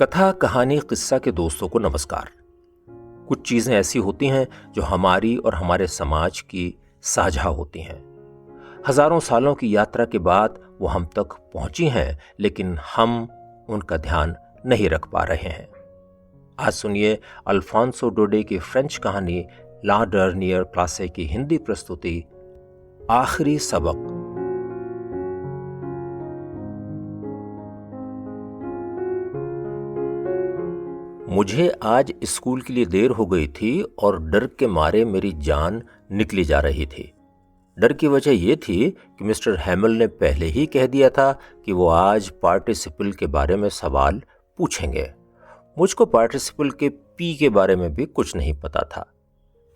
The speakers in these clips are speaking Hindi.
कथा कहानी किस्सा के दोस्तों को नमस्कार। कुछ चीजें ऐसी होती हैं जो हमारी और हमारे समाज की साझा होती हैं। हजारों सालों की यात्रा के बाद वो हम तक पहुंची हैं, लेकिन हम उनका ध्यान नहीं रख पा रहे हैं। आज सुनिए अल्फांसो डोडे की फ्रेंच कहानी ला डर्नियर क्लासे की हिंदी प्रस्तुति आखिरी सबक। मुझे आज स्कूल के लिए देर हो गई थी और डर के मारे मेरी जान निकली जा रही थी। डर की वजह यह थी कि मिस्टर हैमल ने पहले ही कह दिया था कि वो आज पार्टिसिपल के बारे में सवाल पूछेंगे। मुझको पार्टिसिपल के पी के बारे में भी कुछ नहीं पता था।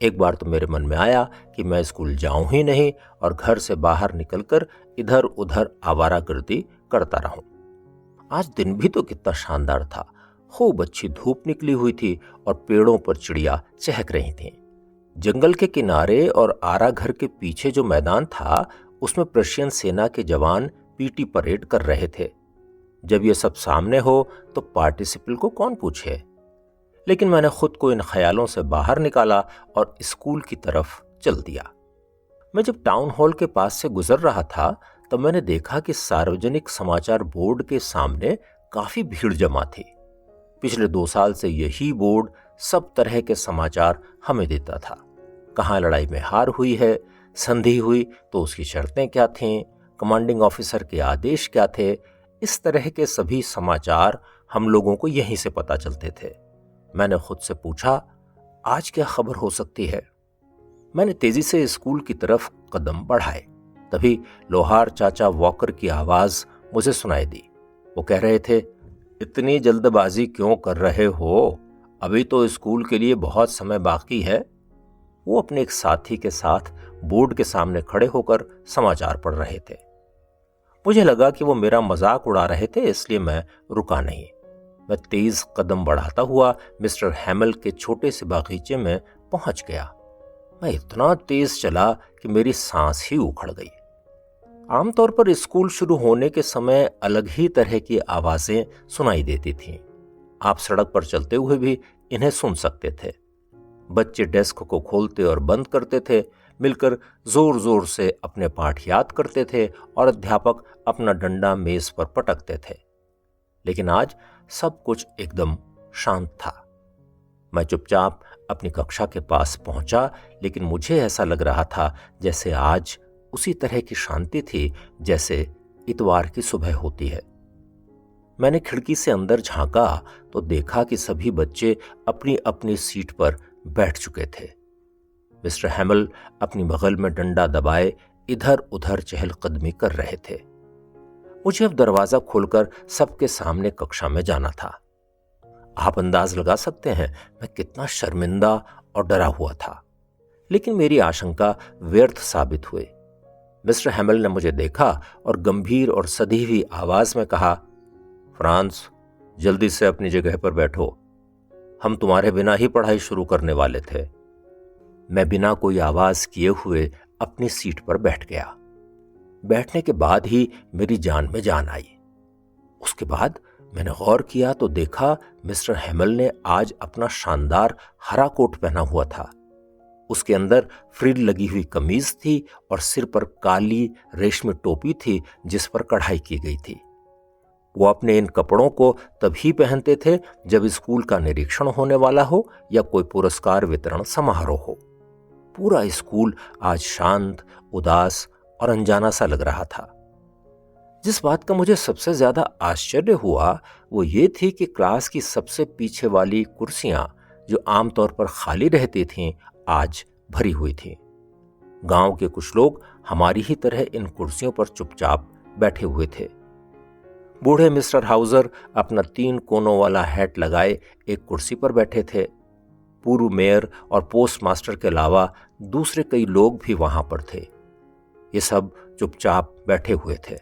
एक बार तो मेरे मन में आया कि मैं स्कूल जाऊं ही नहीं और घर से बाहर निकलकर इधर उधर आवारागर्दी करता रहूं। आज दिन भी तो कितना शानदार था। खूब अच्छी धूप निकली हुई थी और पेड़ों पर चिड़िया चहक रही थीं। जंगल के किनारे और आरा घर के पीछे जो मैदान था, उसमें प्रशियन सेना के जवान पीटी परेड कर रहे थे। जब ये सब सामने हो तो पार्टिसिपल को कौन पूछे। लेकिन मैंने खुद को इन ख्यालों से बाहर निकाला और स्कूल की तरफ चल दिया। मैं जब टाउन हॉल के पास से गुजर रहा था तब मैंने देखा कि सार्वजनिक समाचार बोर्ड के सामने काफी भीड़ जमा थी। पिछले 2 साल से यही बोर्ड सब तरह के समाचार हमें देता था। कहाँ लड़ाई में हार हुई है, संधि हुई तो उसकी शर्तें क्या थीं, कमांडिंग ऑफिसर के आदेश क्या थे। इस तरह के सभी समाचार हम लोगों को यहीं से पता चलते थे। मैंने खुद से पूछा, आज क्या खबर हो सकती है। मैंने तेजी से स्कूल की तरफ कदम बढ़ाए। तभी लोहार चाचा वॉकर की आवाज मुझे सुनाई दी। वो कह रहे थे, इतनी जल्दबाजी क्यों कर रहे हो? अभी तो स्कूल के लिए बहुत समय बाकी है। वो अपने एक साथी के साथ बोर्ड के सामने खड़े होकर समाचार पढ़ रहे थे। मुझे लगा कि वो मेरा मजाक उड़ा रहे थे, इसलिए मैं रुका नहीं। मैं तेज कदम बढ़ाता हुआ मिस्टर हैमल के छोटे से बागीचे में पहुंच गया। मैं इतना तेज चला कि मेरी सांस ही उखड़ गई। आमतौर पर स्कूल शुरू होने के समय अलग ही तरह की आवाजें सुनाई देती थीं। आप सड़क पर चलते हुए भी इन्हें सुन सकते थे। बच्चे डेस्क को खोलते और बंद करते थे, मिलकर जोर जोर से अपने पाठ याद करते थे और अध्यापक अपना डंडा मेज पर पटकते थे। लेकिन आज सब कुछ एकदम शांत था। मैं चुपचाप अपनी कक्षा के पास पहुंचा, लेकिन मुझे ऐसा लग रहा था जैसे आज उसी तरह की शांति थी जैसे इतवार की सुबह होती है। मैंने खिड़की से अंदर झांका तो देखा कि सभी बच्चे अपनी अपनी सीट पर बैठ चुके थे। मिस्टर हैमल अपनी बगल में डंडा दबाए इधर उधर चहलकदमी कर रहे थे। मुझे अब दरवाजा खोलकर सबके सामने कक्षा में जाना था। आप अंदाज लगा सकते हैं मैं कितना शर्मिंदा और डरा हुआ था, लेकिन मेरी आशंका व्यर्थ साबित हुई। मिस्टर हैमल ने मुझे देखा और गंभीर और सधी हुई आवाज में कहा, फ्रांस, जल्दी से अपनी जगह पर बैठो। हम तुम्हारे बिना ही पढ़ाई शुरू करने वाले थे। मैं बिना कोई आवाज किए हुए अपनी सीट पर बैठ गया। बैठने के बाद ही मेरी जान में जान आई। उसके बाद मैंने गौर किया तो देखा मिस्टर हैमल ने आज अपना शानदार हरा कोट पहना हुआ था। उसके अंदर फ्रिल लगी हुई कमीज थी और सिर पर काली रेशमी टोपी थी जिस पर कढ़ाई की गई थी। वो अपने इन कपड़ों को तभी पहनते थे जब स्कूल का निरीक्षण होने वाला हो या कोई पुरस्कार वितरण समारोह हो। पूरा स्कूल आज शांत, उदास और अनजाना सा लग रहा था। जिस बात का मुझे सबसे ज्यादा आश्चर्य हुआ वो ये थी कि क्लास की सबसे पीछे वाली कुर्सियां, जो आमतौर पर खाली रहती थीं, आज भरी हुई थी। गांव के कुछ लोग हमारी ही तरह इन कुर्सियों पर चुपचाप बैठे हुए थे। बूढ़े मिस्टर हाउजर अपना 3 कोनों वाला हैट लगाए एक कुर्सी पर बैठे थे। पूर्व मेयर और पोस्ट मास्टर के अलावा दूसरे कई लोग भी वहां पर थे। ये सब चुपचाप बैठे हुए थे।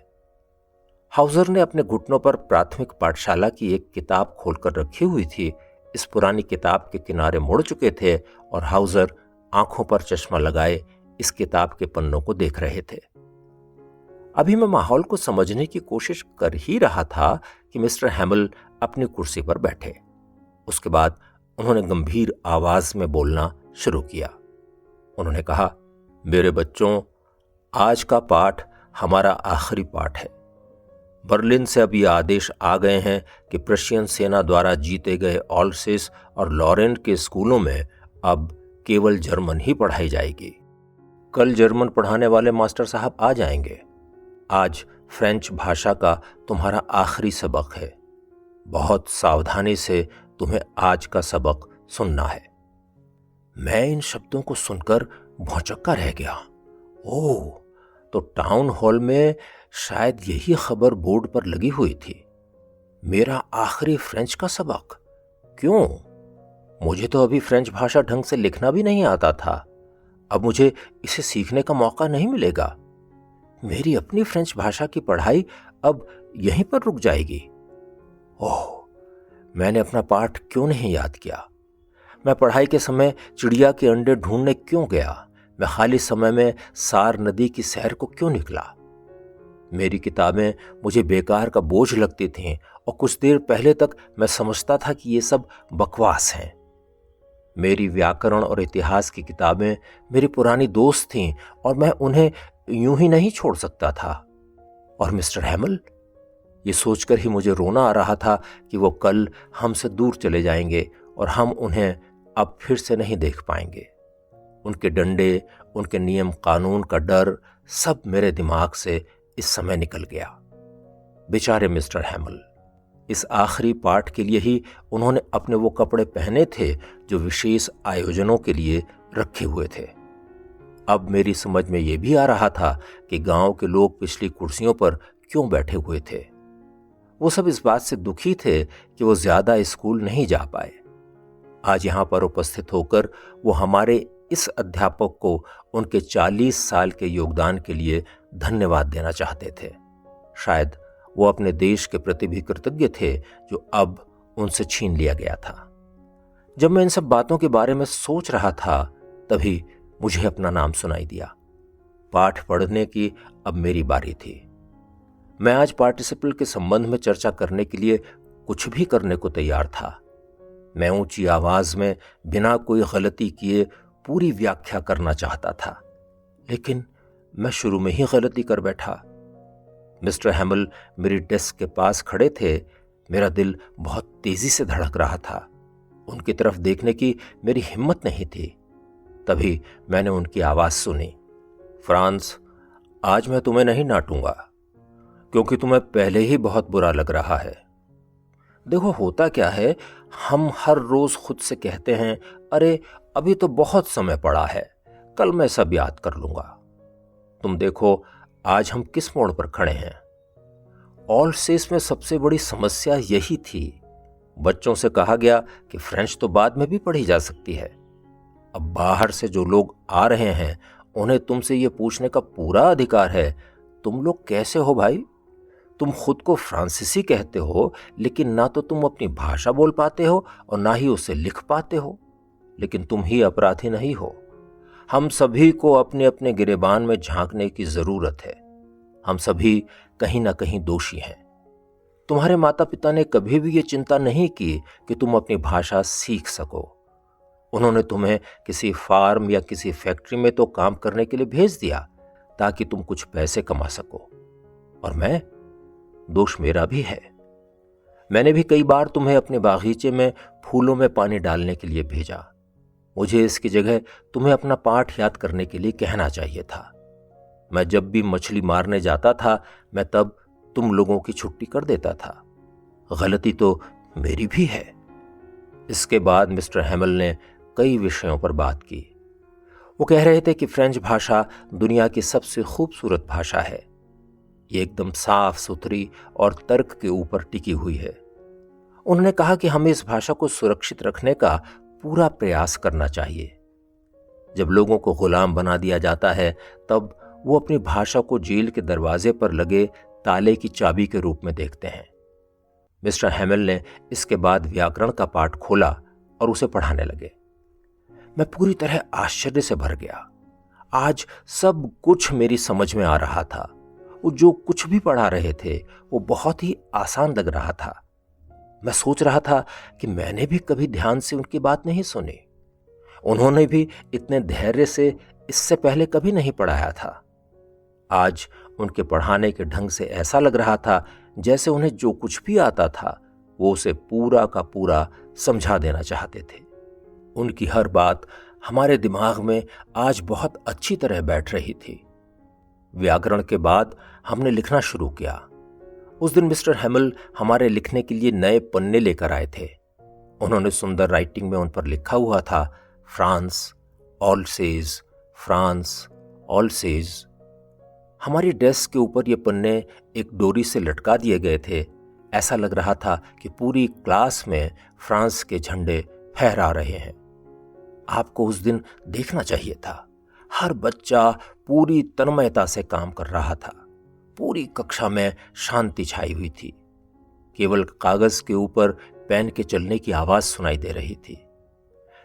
हाउजर ने अपने घुटनों पर प्राथमिक पाठशाला की एक किताब खोलकर रखी हुई थी। इस पुरानी किताब के किनारे मुड़ चुके थे और हाउजर आंखों पर चश्मा लगाए इस किताब के पन्नों को देख रहे थे। अभी मैं माहौल को समझने की कोशिश कर ही रहा था कि मिस्टर हैमल अपनी कुर्सी पर बैठे। उसके बाद उन्होंने गंभीर आवाज में बोलना शुरू किया। उन्होंने कहा, मेरे बच्चों, आज का पाठ हमारा आखिरी पाठ है। बर्लिन से अब ये आदेश आ गए हैं कि प्रशियन सेना द्वारा जीते गए ऑल्सेस और लॉरेंट के स्कूलों में अब केवल जर्मन ही पढ़ाई जाएगी। कल जर्मन पढ़ाने वाले मास्टर साहब आ जाएंगे। आज फ्रेंच भाषा का तुम्हारा आखिरी सबक है। बहुत सावधानी से तुम्हें आज का सबक सुनना है। मैं इन शब्दों को सुनकर भौंचक्का रह गया। ओह, तो टाउन हॉल में शायद यही खबर बोर्ड पर लगी हुई थी। मेरा आखिरी फ्रेंच का सबक। क्यों? मुझे तो अभी फ्रेंच भाषा ढंग से लिखना भी नहीं आता था। अब मुझे इसे सीखने का मौका नहीं मिलेगा। मेरी अपनी फ्रेंच भाषा की पढ़ाई अब यहीं पर रुक जाएगी। ओह, मैंने अपना पाठ क्यों नहीं याद किया? मैं पढ़ाई के समय चिड़िया के अंडे ढूंढने क्यों गया? मैं खाली समय में सार नदी की सैर को क्यों निकला? मेरी किताबें मुझे बेकार का बोझ लगती थीं और कुछ देर पहले तक मैं समझता था कि ये सब बकवास हैं। मेरी व्याकरण और इतिहास की किताबें मेरी पुरानी दोस्त थीं और मैं उन्हें यूं ही नहीं छोड़ सकता था। और मिस्टर हैमल, ये सोचकर ही मुझे रोना आ रहा था कि वो कल हमसे दूर चले जाएंगे और हम उन्हें अब फिर से नहीं देख पाएंगे। उनके डंडे, उनके नियम कानून का डर सब मेरे दिमाग से इस समय निकल गया। बेचारे मिस्टर हैमल, इस आखिरी पाठ के लिए ही उन्होंने अपने वो कपड़े पहने थे जो विशेष आयोजनों के लिए रखे हुए थे। अब मेरी समझ में ये भी आ रहा था कि गांव के लोग पिछली कुर्सियों पर क्यों बैठे हुए थे। वो सब इस बात से दुखी थे कि वो ज्यादा स्कूल नहीं जा पाए। आज यहां पर उपस्थित होकर वो हमारे इस अध्यापक को उनके 40 साल के योगदान के लिए धन्यवाद देना चाहते थे। शायद वो अपने देश के प्रति भी कृतज्ञ थे जो अब उनसे छीन लिया गया था। जब मैं इन सब बातों के बारे में सोच रहा था, तभी मुझे अपना नाम सुनाई दिया। पाठ पढ़ने की अब मेरी बारी थी। मैं आज पार्टिसिपल के संबंध में चर्चा करने के लिए कुछ भी करने को तैयार था। मैं ऊंची आवाज में बिना कोई गलती किए पूरी व्याख्या करना चाहता था, लेकिन मैं शुरू में ही गलती कर बैठा। मिस्टर हैमल मेरी डेस्क के पास खड़े थे। मेरा दिल बहुत तेजी से धड़क रहा था। उनकी तरफ देखने की मेरी हिम्मत नहीं थी। तभी मैंने उनकी आवाज सुनी। फ्रांस, आज मैं तुम्हें नहीं डांटूंगा क्योंकि तुम्हें पहले ही बहुत बुरा लग रहा है। देखो, होता क्या है, हम हर रोज खुद से कहते हैं, अरे अभी तो बहुत समय पड़ा है, कल मैं सब याद कर लूंगा। तुम देखो आज हम किस मोड़ पर खड़े हैं। ऑल्सेस में सबसे बड़ी समस्या यही थी। बच्चों से कहा गया कि फ्रेंच तो बाद में भी पढ़ी जा सकती है। अब बाहर से जो लोग आ रहे हैं उन्हें तुमसे यह पूछने का पूरा अधिकार है, तुम लोग कैसे हो भाई? तुम खुद को फ्रांसीसी कहते हो, लेकिन ना तो तुम अपनी भाषा बोल पाते हो और ना ही उसे लिख पाते हो। लेकिन तुम ही अपराधी नहीं हो। हम सभी को अपने अपने गिरेबान में झांकने की जरूरत है। हम सभी कहीं ना कहीं दोषी हैं। तुम्हारे माता पिता ने कभी भी ये चिंता नहीं की कि तुम अपनी भाषा सीख सको। उन्होंने तुम्हें किसी फार्म या किसी फैक्ट्री में तो काम करने के लिए भेज दिया ताकि तुम कुछ पैसे कमा सको। और मैं, दोष मेरा भी है। मैंने भी कई बार तुम्हें अपने बागीचे में फूलों में पानी डालने के लिए भेजा। मुझे इसकी जगह तुम्हें अपना पाठ याद करने के लिए कहना चाहिए था। मैं जब भी मछली मारने जाता था, मैं तब तुम लोगों की छुट्टी कर देता था। गलती तो मेरी भी है। इसके बाद मिस्टर हैमल ने कई विषयों पर बात की। वो कह रहे थे कि फ्रेंच भाषा दुनिया की सबसे खूबसूरत भाषा है। ये एकदम साफ सुथरी और तर्क के ऊपर टिकी हुई है। उन्होंने कहा कि हमें इस भाषा को सुरक्षित रखने का पूरा प्रयास करना चाहिए। जब लोगों को गुलाम बना दिया जाता है, तब वो अपनी भाषा को जेल के दरवाजे पर लगे ताले की चाबी के रूप में देखते हैं। मिस्टर हैमल ने इसके बाद व्याकरण का पाठ खोला और उसे पढ़ाने लगे। मैं पूरी तरह आश्चर्य से भर गया। आज सब कुछ मेरी समझ में आ रहा था। वो जो कुछ भी पढ़ा रहे थे वो बहुत ही आसान लग रहा था। मैं सोच रहा था कि मैंने भी कभी ध्यान से उनकी बात नहीं सुनी। उन्होंने भी इतने धैर्य से इससे पहले कभी नहीं पढ़ाया था। आज उनके पढ़ाने के ढंग से ऐसा लग रहा था जैसे उन्हें जो कुछ भी आता था वो उसे पूरा का पूरा समझा देना चाहते थे। उनकी हर बात हमारे दिमाग में आज बहुत अच्छी तरह बैठ रही थी। व्याकरण के बाद हमने लिखना शुरू किया। उस दिन मिस्टर हैमल हमारे लिखने के लिए नए पन्ने लेकर आए थे। उन्होंने सुंदर राइटिंग में उन पर लिखा हुआ था फ्रांस ऑलसेज, फ्रांस ऑलसेज। हमारी डेस्क के ऊपर ये पन्ने एक डोरी से लटका दिए गए थे। ऐसा लग रहा था कि पूरी क्लास में फ्रांस के झंडे फहरा रहे हैं। आपको उस दिन देखना चाहिए था। हर बच्चा पूरी तन्मयता से काम कर रहा था। पूरी कक्षा में शांति छाई हुई थी। केवल कागज के ऊपर पेन के चलने की आवाज सुनाई दे रही थी।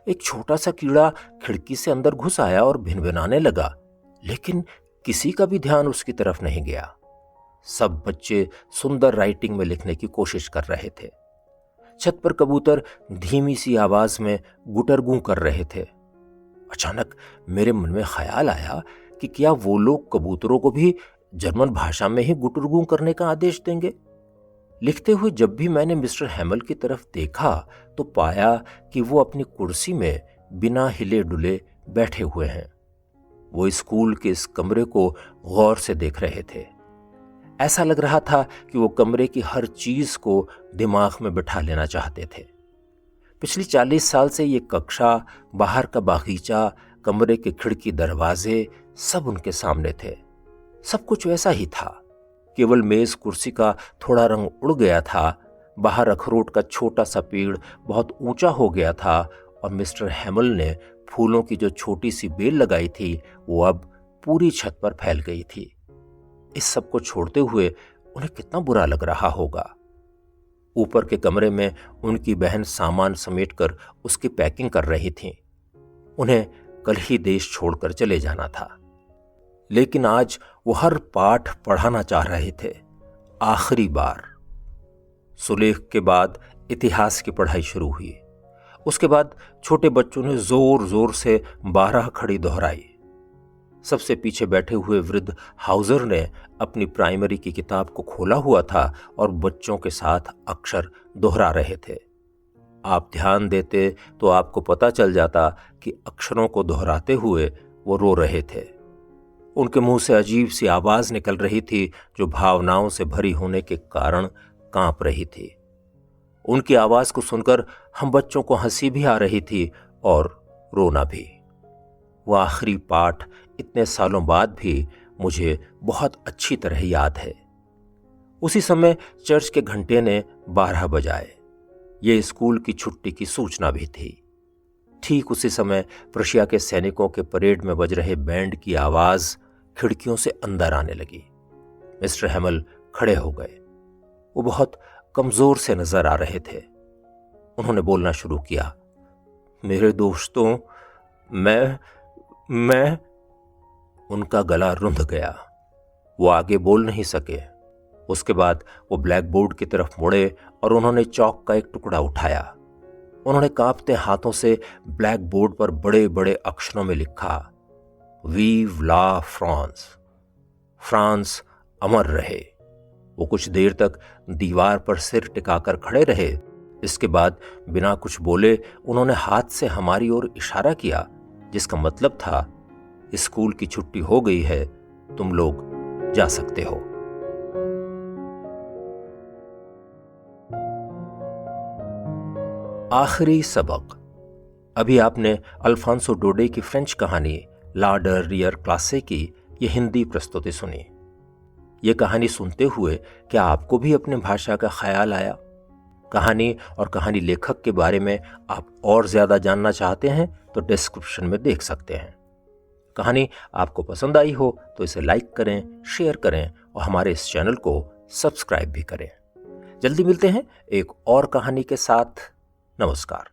एक छोटा सा कीड़ा खिड़की से अंदर घुस आया और भिनभिनाने लगा, लेकिन किसी का भी ध्यान उसकी तरफ नहीं गया। सब बच्चे सुंदर राइटिंग में लिखने की कोशिश कर रहे थे। छत पर कबूतर धीमी सी आवाज में गुटरगू कर रहे थे। अचानक मेरे मन में ख्याल आया कि क्या वो लोग कबूतरों को भी जर्मन भाषा में ही गुटरगू करने का आदेश देंगे। लिखते हुए जब भी मैंने मिस्टर हैमल की तरफ देखा तो पाया कि वो अपनी कुर्सी में बिना हिले डुले बैठे हुए हैं। वो स्कूल के इस कमरे को गौर से देख रहे थे। ऐसा लग रहा था कि वो कमरे की हर चीज को दिमाग में बिठा लेना चाहते थे। पिछली 40 साल से ये कक्षा, बाहर का बागीचा, कमरे के खिड़की दरवाजे सब उनके सामने थे। सब कुछ वैसा ही था, केवल मेज कुर्सी का थोड़ा रंग उड़ गया था। बाहर अखरोट का छोटा सा पेड़ बहुत ऊंचा हो गया था और मिस्टर हैमल ने फूलों की जो छोटी सी बेल लगाई थी वो अब पूरी छत पर फैल गई थी। इस सब को छोड़ते हुए उन्हें कितना बुरा लग रहा होगा। ऊपर के कमरे में उनकी बहन सामान समेटकर उसकी पैकिंग कर रही थी। उन्हें कल ही देश छोड़कर चले जाना था, लेकिन आज वो हर पाठ पढ़ाना चाह रहे थे, आखिरी बार। सुलेख के बाद इतिहास की पढ़ाई शुरू हुई। उसके बाद छोटे बच्चों ने जोर जोर से 12 खड़ी दोहराई। सबसे पीछे बैठे हुए वृद्ध हाउजर ने अपनी प्राइमरी की किताब को खोला हुआ था और बच्चों के साथ अक्षर दोहरा रहे थे। आप ध्यान देते तो आपको पता चल जाता कि अक्षरों को दोहराते हुए वो रो रहे थे। उनके मुंह से अजीब सी आवाज निकल रही थी जो भावनाओं से भरी होने के कारण कांप रही थी। उनकी आवाज को सुनकर हम बच्चों को हंसी भी आ रही थी और रोना भी। वो आखिरी पाठ इतने सालों बाद भी मुझे बहुत अच्छी तरह याद है। उसी समय चर्च के घंटे ने 12 बजाए। ये स्कूल की छुट्टी की सूचना भी थी। ठीक उसी समय प्रशिया के सैनिकों के परेड में बज रहे बैंड की आवाज खिड़कियों से अंदर आने लगी। मिस्टर हैमल खड़े हो गए। वो बहुत कमजोर से नजर आ रहे थे। उन्होंने बोलना शुरू किया, मेरे दोस्तों, मैं उनका गला रुंध गया। वो आगे बोल नहीं सके। उसके बाद वो ब्लैक बोर्ड की तरफ मुड़े और उन्होंने चौक का एक टुकड़ा उठाया। उन्होंने कांपते हाथों से ब्लैक बोर्ड पर बड़े बड़े अक्षरों में लिखा, वीव ला फ्रांस, फ्रांस अमर रहे। वो कुछ देर तक दीवार पर सिर टिकाकर खड़े रहे। इसके बाद बिना कुछ बोले उन्होंने हाथ से हमारी ओर इशारा किया, जिसका मतलब था स्कूल की छुट्टी हो गई है, तुम लोग जा सकते हो। आखिरी सबक। अभी आपने अल्फांसो डोडे की फ्रेंच कहानी ला डर रियर क्लासे की ये हिंदी प्रस्तुति सुनी। ये कहानी सुनते हुए क्या आपको भी अपने भाषा का ख्याल आया? कहानी और कहानी लेखक के बारे में आप और ज्यादा जानना चाहते हैं तो डिस्क्रिप्शन में देख सकते हैं। कहानी आपको पसंद आई हो तो इसे लाइक करें, शेयर करें और हमारे इस चैनल को सब्सक्राइब भी करें। जल्दी मिलते हैं एक और कहानी के साथ। नमस्कार।